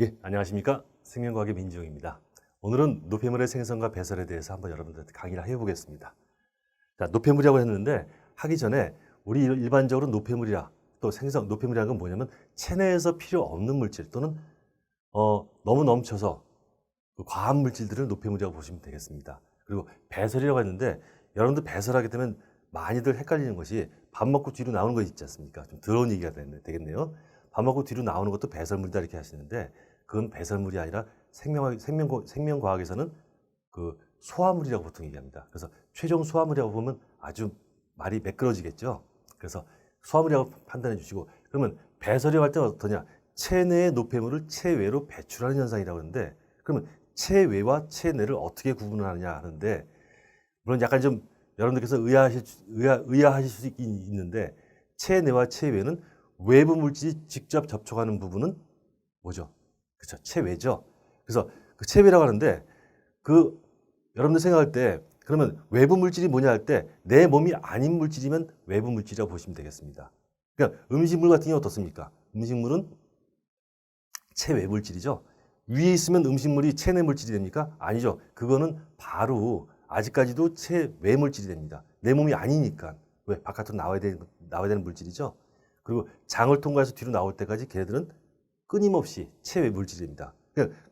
예, 안녕하십니까. 생명과학의 민지용입니다. 오늘은 노폐물의 생성과 배설에 대해서 한번 여러분들한테 강의를 해보겠습니다. 자, 노폐물이라고 했는데 하기 전에 우리 일반적으로 노폐물이라 또 노폐물이라는 건 뭐냐면 체내에서 필요 없는 물질 또는 너무 넘쳐서 그 과한 물질들을 노폐물이라고 보시면 되겠습니다. 그리고 배설이라고 했는데 여러분들 배설하게 되면 많이들 헷갈리는 것이 밥 먹고 뒤로 나오는 거 있지 않습니까? 좀 더러운 얘기가 되겠네요. 밥 먹고 뒤로 나오는 것도 배설물이다 이렇게 하시는데 그건 배설물이 아니라 생명과학에서는 그 소화물이라고 보통 얘기합니다. 그래서 최종 소화물이라고 보면 아주 말이 매끄러지겠죠. 그래서 소화물이라고 판단해 주시고 그러면 배설이라고 할 때 어떠냐? 체내의 노폐물을 체외로 배출하는 현상이라고 하는데 그러면 체외와 체내를 어떻게 구분하느냐 하는데 물론 약간 좀 여러분들께서 의아하실 수 있는데 체내와 체외는 외부 물질이 직접 접촉하는 부분은 뭐죠? 그렇죠. 체외죠. 그래서 그 체외라고 하는데 그 여러분들 생각할 때 그러면 외부 물질이 뭐냐 할 때 내 몸이 아닌 물질이면 외부 물질이라고 보시면 되겠습니다. 그러니까 음식물 같은 경우 어떻습니까? 음식물은 체외 물질이죠. 위에 있으면 음식물이 체내 물질이 됩니까? 아니죠. 그거는 바로 아직까지도 체외 물질이 됩니다. 내 몸이 아니니까. 왜? 바깥으로 나와야 되는 물질이죠. 그리고 장을 통과해서 뒤로 나올 때까지 걔네들은 끊임없이 체외 물질입니다.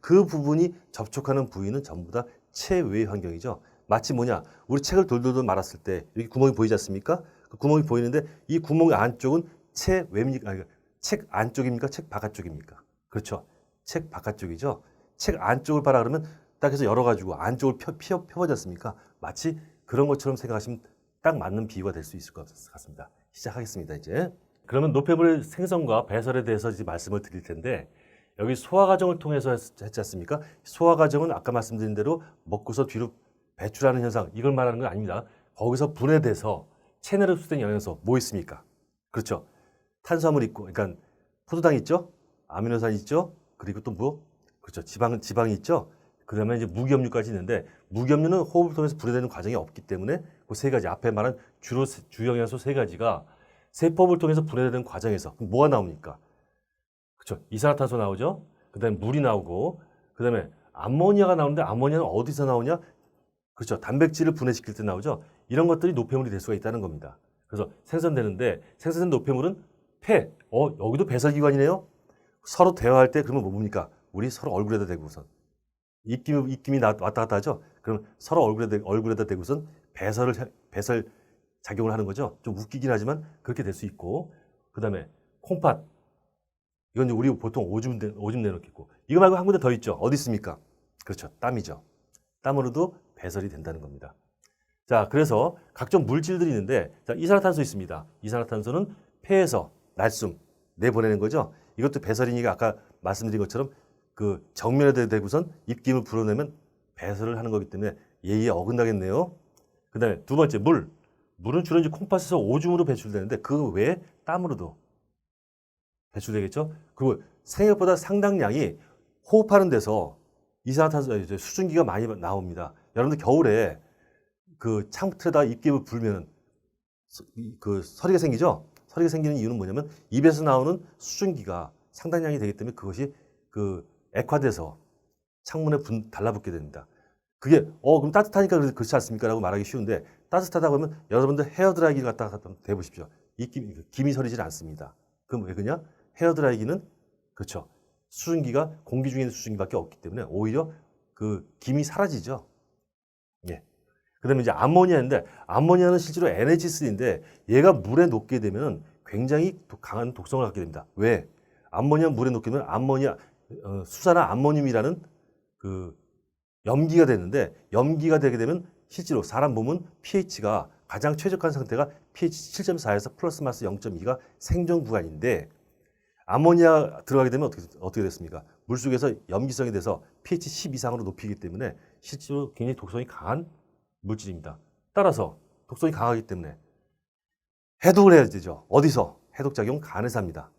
그 부분이 접촉하는 부위는 전부 다 체외 환경이죠. 마치 뭐냐? 우리 책을 돌돌돌 말았을 때 여기 구멍이 보이지 않습니까? 그 구멍이 보이는데 이 구멍 안쪽은 체외입니까? 아니, 책 안쪽입니까? 책 바깥쪽입니까? 그렇죠. 책 바깥쪽이죠. 책 안쪽을 봐라 그러면 딱 해서 열어가지고 안쪽을 펴보지 않습니까? 마치 그런 것처럼 생각하시면 딱 맞는 비유가 될 수 있을 것 같습니다. 시작하겠습니다, 이제. 그러면 노폐물 생성과 배설에 대해서 이제 말씀을 드릴 텐데 여기 소화 과정을 통해서 했지 않습니까? 소화 과정은 아까 말씀드린 대로 먹고서 뒤로 배출하는 현상 이걸 말하는 건 아닙니다. 거기서 분해돼서 체내로 흡수된 영양소 뭐 있습니까? 그렇죠. 탄수화물 있고, 그러니까 포도당 있죠, 아미노산 있죠, 그리고 또 뭐? 그렇죠. 지방이 있죠. 그다음에 이제 무기염류까지 있는데 무기염류는 호흡을 통해서 분해되는 과정이 없기 때문에 그 세 가지 앞에 말한 주 영양소 세 가지가 세포를 통해서 분해되는 과정에서 그럼 뭐가 나옵니까? 그렇죠. 이산화탄소 나오죠. 그다음에 물이 나오고 그다음에 암모니아가 나오는데 암모니아는 어디서 나오냐? 그렇죠. 단백질을 분해시킬 때 나오죠. 이런 것들이 노폐물이 될 수가 있다는 겁니다. 그래서 생성되는데 생성된 노폐물은 폐. 여기도 배설기관이네요. 서로 대화할 때 그러면 뭡니까? 우리 서로 얼굴에다 대고선 입김이 왔다 갔다 하죠. 그럼 서로 얼굴에다 대고선 배설 작용을 하는 거죠. 좀 웃기긴 하지만 그렇게 될 수 있고 그다음에 콩팥. 이건 우리 보통 오줌 내놓겠고 이거 말고 한 군데 더 있죠. 어디 있습니까? 그렇죠. 땀이죠. 땀으로도 배설이 된다는 겁니다. 자, 그래서 각종 물질들이 있는데 자, 이산화탄소 있습니다. 이산화탄소는 폐에서 날숨 내보내는 거죠. 이것도 배설이니까 아까 말씀드린 것처럼 그 정면에 대고선 입김을 불어내면 배설을 하는 거기 때문에 예의에 어긋나겠네요. 그 다음에 두 번째 물은 주로 이제 콩팥에서 오줌으로 배출되는데 그 외에 땀으로도 배출되겠죠. 그리고 생각보다 상당량이 호흡하는 데서 이산화탄소 수증기가 많이 나옵니다. 여러분들 겨울에 그 창틀에다 입김을 불면 그 서리가 생기죠. 서리가 생기는 이유는 뭐냐면 입에서 나오는 수증기가 상당량이 되기 때문에 그것이 그 액화돼서 창문에 달라붙게 됩니다. 그게 그럼 따뜻하니까 그렇지 않습니까? 라고 말하기 쉬운데 따뜻하다고 하면 여러분들 헤어드라이기를 갖다가 대보십시오. 이 김이 서리질 않습니다. 그럼 왜 그러냐? 헤어드라이기는 그렇죠. 수증기가 공기 중에 있는 수증기밖에 없기 때문에 오히려 그 김이 사라지죠. 예. 그다음에 이제 암모니아인데 암모니아는 실제로 NH3인데 얘가 물에 녹게 되면 굉장히 강한 독성을 갖게 됩니다. 왜? 암모니아 물에 녹게 되면 수산화 암모늄이라는 그 염기가 되는데 염기가 되게 되면 실제로 사람 몸은 pH가 가장 최적한 상태가 pH 7.4에서 플러스 마이너스 0.2가 생존 구간인데 아모니아 들어가게 되면 어떻게 됐습니까? 물속에서 염기성이 돼서 pH 10 이상으로 높이기 때문에 실제로 굉장히 독성이 강한 물질입니다. 따라서 독성이 강하기 때문에 해독을 해야 되죠. 어디서? 해독작용 간에서 합니다.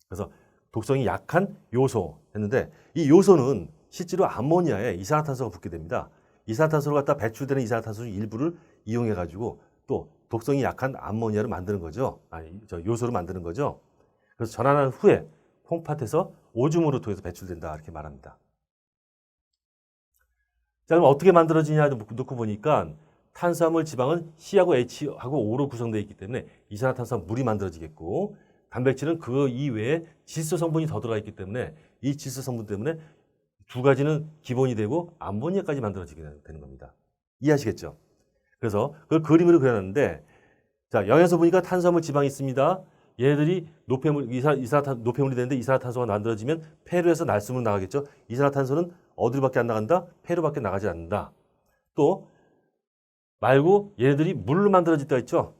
그래서 독성이 약한 요소 했는데 이 요소는 실제로 암모니아에 이산화탄소가 붙게 됩니다. 이산화탄소를 갖다 배출되는 이산화탄소 일부를 이용해 가지고 또 독성이 약한 암모니아를 만드는 거죠. 요소를 만드는 거죠. 그래서 전환한 후에 콩팥에서 오줌으로 통해서 배출된다 이렇게 말합니다. 자, 그럼 어떻게 만들어지냐 놓고 보니까 탄수화물 지방은 C하고 H하고 O로 구성되어 있기 때문에 이산화탄소와 물이 만들어지겠고 단백질은 그 이외에 질소 성분이 더 들어가 있기 때문에 이 질소 성분 때문에 두 가지는 기본이 되고 암모니아까지 만들어지게 되는 겁니다. 이해하시겠죠? 그래서 그걸 그림으로 그려놨는데 자, 영양소 보니까 탄수화물 지방이 있습니다. 얘네들이 노폐물이 되는데 이산화탄소가 만들어지면 폐로에서 날숨으로 나가겠죠. 이산화탄소는 어디로밖에 안 나간다? 폐로밖에 나가지 않는다. 또 말고 얘네들이 물로 만들어질 때가 있죠.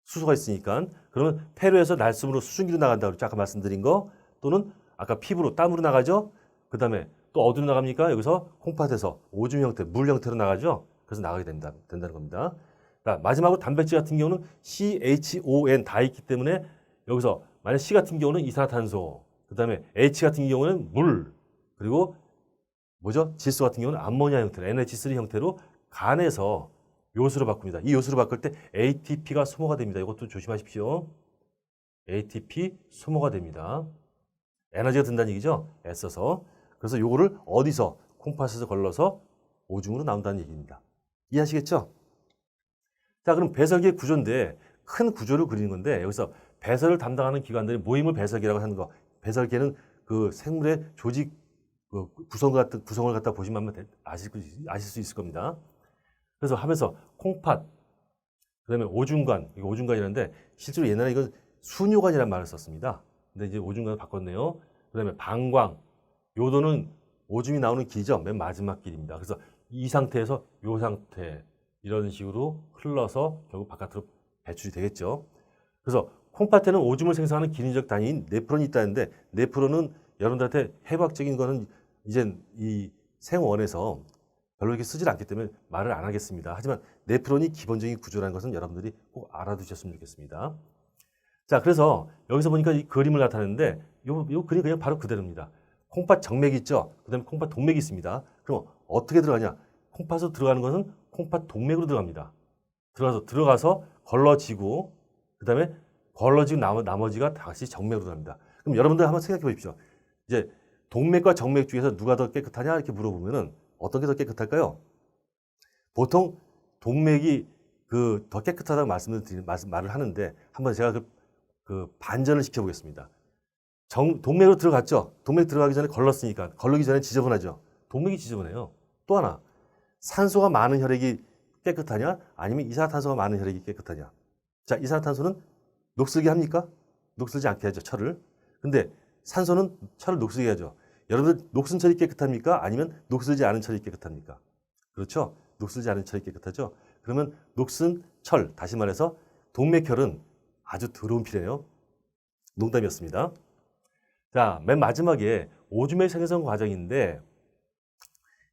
수소가 있으니까. 그러면 폐로에서 날숨으로 수증기로 나간다고 그랬죠. 아까 말씀드린 거. 또는 아까 피부로 땀으로 나가죠. 그 다음에 또 어디로 나갑니까? 여기서 콩팥에서 오줌 형태, 물 형태로 나가죠. 그래서 나가게 된다는 겁니다. 자, 마지막으로 단백질 같은 경우는 CHON 다 있기 때문에 여기서 만약 C 같은 경우는 이산화탄소, 그 다음에 H 같은 경우는 물, 그리고 뭐죠? 질소 같은 경우는 암모니아 형태로 NH3 형태로 간에서 요소로 바꿉니다. 이 요소로 바꿀 때 ATP가 소모가 됩니다. 이것도 조심하십시오. ATP 소모가 됩니다. 에너지가 든다는 얘기죠. 애써서. 그래서 요거를 어디서 콩팥에서 걸러서 오줌으로 나온다는 얘기입니다. 이해하시겠죠? 자, 그럼 배설기의 구조인데 큰 구조를 그리는 건데 여기서 배설을 담당하는 기관들이 모임을 배설기라고 하는 거. 배설기는 그 생물의 조직 구성을 갖다 보시면 아실 수 있을 겁니다. 그래서 하면서 콩팥, 그다음에 오줌관, 이거 오줌관이라는데 실제로 옛날에 이건 순요관이라는 말을 썼습니다. 근데 이제 오줌관을 바꿨네요. 그다음에 방광, 요도는 오줌이 나오는 길이죠. 맨 마지막 길입니다. 그래서 이 상태에서 요 상태 이런 식으로 흘러서 결국 바깥으로 배출이 되겠죠. 그래서 콩팥에는 오줌을 생성하는 기능적 단위인 네프론이 있다는데 네프론은 여러분들한테 해부학적인 거는 이제 이 생원에서 별로 이렇게 쓰질 않기 때문에 말을 안 하겠습니다. 하지만 네프론이 기본적인 구조라는 것은 여러분들이 꼭 알아두셨으면 좋겠습니다. 자, 그래서 여기서 보니까 이 그림을 나타내는데 요 그림 그냥 바로 그대로입니다. 콩팥 정맥이 있죠. 그 다음에 콩팥 동맥이 있습니다. 그럼 어떻게 들어가냐? 콩팥으로 들어가는 것은 콩팥 동맥으로 들어갑니다. 들어가서 걸러지고 그 다음에 걸러지고 나머지가 다시 정맥으로 들어갑니다. 그럼 여러분들 한번 생각해 보십시오. 이제 동맥과 정맥 중에서 누가 더 깨끗하냐 이렇게 물어보면은 어떤 게 더 깨끗할까요? 보통 동맥이 더 깨끗하다고 말을 하는데 한번 제가 그 반전을 시켜보겠습니다. 동맥으로 들어갔죠. 동맥 들어가기 전에 걸렀으니까 걸르기 전에 지저분하죠. 동맥이 지저분해요. 또 하나 산소가 많은 혈액이 깨끗하냐 아니면 이산화탄소가 많은 혈액이 깨끗하냐. 자, 이산화탄소는 녹슬게 합니까? 녹슬지 않게 하죠. 철을. 근데 산소는 철을 녹슬게 하죠. 여러분들 녹슨 철이 깨끗합니까? 아니면 녹슬지 않은 철이 깨끗합니까? 그렇죠. 녹슬지 않은 철이 깨끗하죠. 그러면 녹슨 철, 다시 말해서 동맥혈은 아주 더러운 피래요. 농담이었습니다. 자, 맨 마지막에 오줌의 생성 과정인데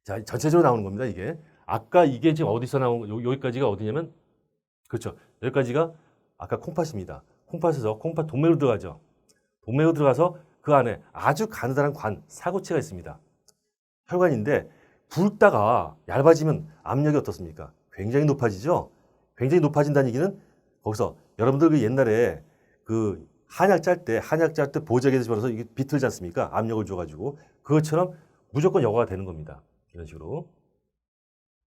자, 전체적으로 나오는 겁니다. 이게 아까 이게 지금 어디서 나온 여기까지가 어디냐면 그렇죠. 여기까지가 아까 콩팥입니다. 콩팥에서 콩팥 동맥으로 들어가죠. 동맥으로 들어가서 그 안에 아주 가느다란 사구체가 있습니다. 혈관인데 붉다가 얇아지면 압력이 어떻습니까? 굉장히 높아지죠. 굉장히 높아진다는 얘기는 거기서 여러분들 그 옛날에 그 한약 짤 때 보자기에 집어넣어서 이게 비틀지 않습니까? 압력을 줘가지고 그것처럼 무조건 여과가 되는 겁니다. 이런 식으로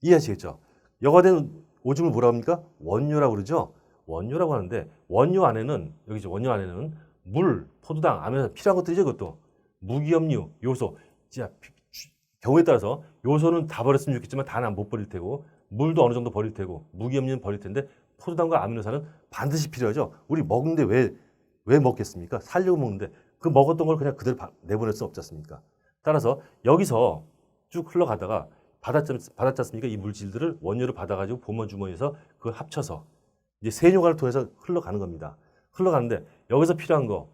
이해하시겠죠? 여과된 오줌을 뭐라고 합니까? 원료라고 그러죠. 원료라고 하는데 원료 안에는 여기죠. 원료 안에는 물, 포도당, 아미노산 필요한 것들이죠. 그것도 무기염류, 요소. 진짜 경우에 따라서 요소는 다 버렸으면 좋겠지만 다는 못 버릴 테고 물도 어느 정도 버릴 테고 무기염류는 버릴 텐데 포도당과 아미노산은 반드시 필요하죠. 우리 먹는데 왜 먹겠습니까? 살려고 먹는데 그 먹었던 걸 그냥 그대로 내보낼 수 없지 않습니까? 따라서 여기서 쭉 흘러가다가 받았지 않습니까? 이 물질들을 원료를 받아가지고 보면 주머니에서 그걸 합쳐서 이제 세뇨관을 통해서 흘러가는 겁니다. 흘러가는데 여기서 필요한 거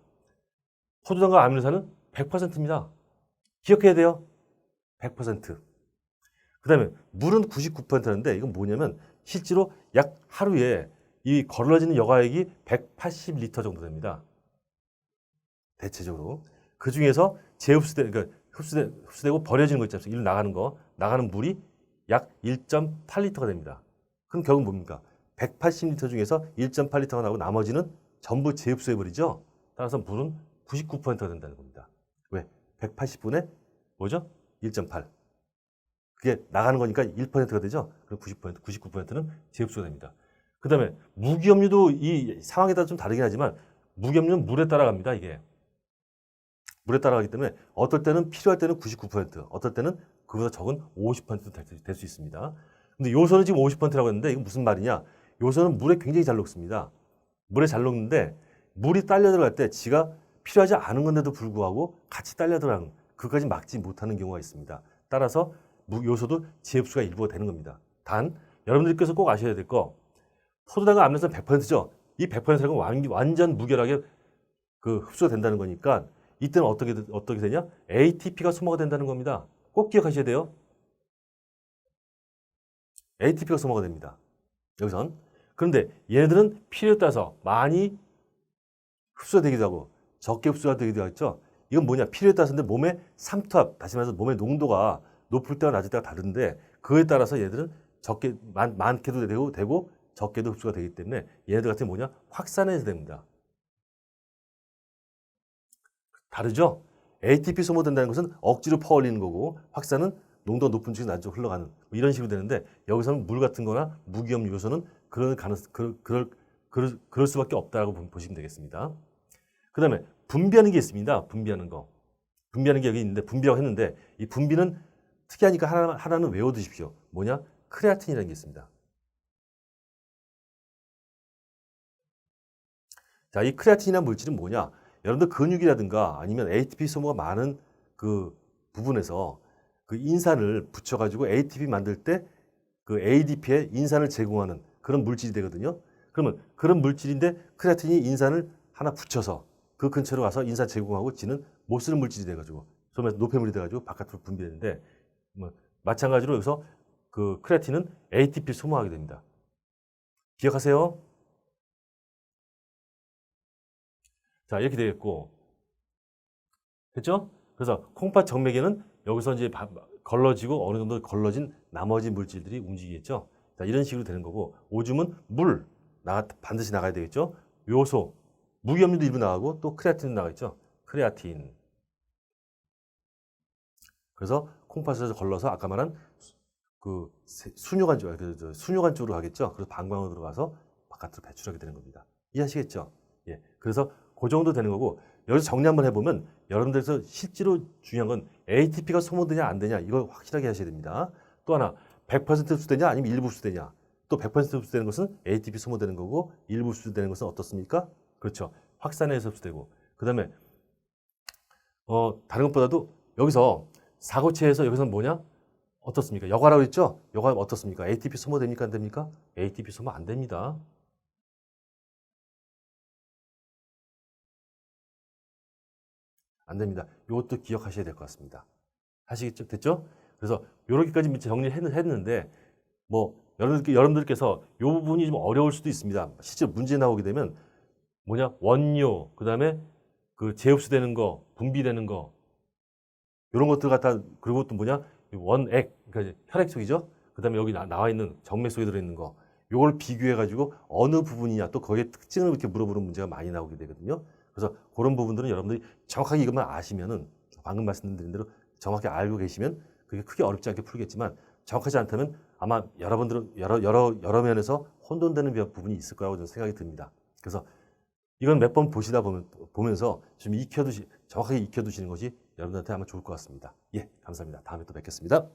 포도당과 아미노산은 100%입니다. 기억해야 돼요. 100%. 그 다음에 물은 99%인데 이건 뭐냐면 실제로 약 하루에 이 걸러지는 여과액이 180리터 정도 됩니다. 대체적으로. 그 중에서 그러니까 흡수되고 버려지는 거 있지 않습니까? 일로 나가는 물이 약 1.8리터가 됩니다. 그럼 결국 뭡니까? 180리터 중에서 1.8리터가 나오고 나머지는 전부 재흡수해버리죠. 따라서 물은 99%가 된다는 겁니다. 왜? 180분의 뭐죠? 1.8. 그게 나가는 거니까 1%가 되죠? 그럼 90%, 99%는 재흡수가 됩니다. 그 다음에 무기압류도 이 상황에 따라 좀 다르긴 하지만 무기압류는 물에 따라갑니다. 이게. 물에 따라가기 때문에 어떨 때는 필요할 때는 99%, 어떨 때는 그보다 적은 50%도 될 수 있습니다. 근데 요소는 지금 50%라고 했는데 이건 무슨 말이냐? 요소는 물에 굉장히 잘 녹습니다. 물에 잘 녹는데 물이 딸려 들어갈 때 지가 필요하지 않은 건데도 불구하고 같이 딸려 들어가는 그까지 막지 못하는 경우가 있습니다. 따라서 요소도 재흡수가 일부가 되는 겁니다. 단 여러분들께서 꼭 아셔야 될 거 포도당은 암내성 100%죠. 이 100%는 완전 무결하게 그 흡수가 된다는 거니까 이때는 어떻게 되냐? ATP가 소모가 된다는 겁니다. 꼭 기억하셔야 돼요. ATP가 소모가 됩니다. 여기선. 그런데 얘네들은 필요에 따라서 많이 흡수가 되기도 하고 적게 흡수가 되기도 하죠. 이건 뭐냐? 필요에 따라서인데 몸의 삼투압, 다시 말해서 몸의 농도가 높을 때와 낮을 때가 다른데 그에 따라서 얘들은 적게 많게도 되고 적게도 흡수가 되기 때문에 얘네들 같은 게 뭐냐? 확산해서 됩니다. 다르죠? ATP 소모된다는 것은 억지로 퍼올리는 거고 확산은 농도가 높은 쪽에서 낮은 쪽으로 흘러가는 뭐 이런 식으로 되는데 여기서는 물 같은 거나 무기압 요소는 그럴 수밖에 없다고 보시면 되겠습니다. 그 다음에 분비하는 게 있습니다. 분비하는 게 여기 있는데 분비라고 했는데 이 분비는 특이하니까 하나는 외워두십시오. 뭐냐? 크레아틴이라는 게 있습니다. 자, 이 크레아틴이라는 물질은 뭐냐? 여러분들 근육이라든가 아니면 ATP 소모가 많은 그 부분에서 그 인산을 붙여가지고 ATP 만들 때 그 ADP에 인산을 제공하는 그런 물질이 되거든요. 그러면 그런 물질인데 크레아틴이 인산을 하나 붙여서 그 근처로 가서 인산 제공하고 지는 못 쓰는 물질이 돼가지고 소면에서 노폐물이 돼가지고 바깥으로 분비되는데 뭐 마찬가지로 여기서 그 크레아틴은 ATP를 소모하게 됩니다. 기억하세요? 자, 이렇게 되겠고 됐죠? 그래서 콩팥 정맥에는 여기서 이제 걸러지고 어느 정도 걸러진 나머지 물질들이 움직이겠죠. 자, 이런 식으로 되는 거고 오줌은 물 반드시 나가야 되겠죠. 요소 무기압류도 일부 나가고 또 크레아틴도 나가겠죠. 크레아틴. 그래서 콩팥에서 걸러서 아까 말한 그 순뇨관 쪽으로 가겠죠. 그래서 방광으로 들어가서 바깥으로 배출하게 되는 겁니다. 이해하시겠죠? 예. 그래서 그 정도 되는 거고 여기서 정리 한번 해보면 여러분들께서 실제로 중요한 건 ATP가 소모되냐 안 되냐 이거 확실하게 하셔야 됩니다. 또 하나 100% 흡수되냐 아니면 일부 흡수되냐 또 100% 흡수되는 것은 ATP 소모되는 거고 일부 흡수되는 것은 어떻습니까? 그렇죠. 확산해서 흡수되고 그 다음에 다른 것보다도 여기서 사고체에서 여기서는 뭐냐? 어떻습니까? 여과라고 했죠? 여과 어떻습니까? ATP 소모됩니까? 안 됩니까? ATP 소모 안 됩니다. 안 됩니다. 이것도 기억하셔야 될 것 같습니다. 하시겠죠? 됐죠? 그래서 이렇게까지 정리를 했는데 뭐 여러분들께서 이 부분이 좀 어려울 수도 있습니다. 실제로 문제 나오게 되면 뭐냐? 원료, 그 다음에 그 재흡수되는 거, 분비되는 거 이런 것들 갖다 그리고 또 뭐냐? 원액, 그러니까 혈액 속이죠? 그 다음에 여기 나와 있는 정맥 속에 들어있는 거 이걸 비교해가지고 어느 부분이냐 또 거기에 특징을 이렇게 물어보는 문제가 많이 나오게 되거든요. 그래서 그런 부분들은 여러분들이 정확하게 이것만 아시면은 방금 말씀드린 대로 정확히 알고 계시면 그게 크게 어렵지 않게 풀겠지만 정확하지 않다면 아마 여러분들은 여러 면에서 혼돈되는 부분이 있을 거라고 저는 생각이 듭니다. 그래서 이건 몇 번 보면서 좀 정확하게 익혀두시는 것이 여러분들한테 아마 좋을 것 같습니다. 예, 감사합니다. 다음에 또 뵙겠습니다.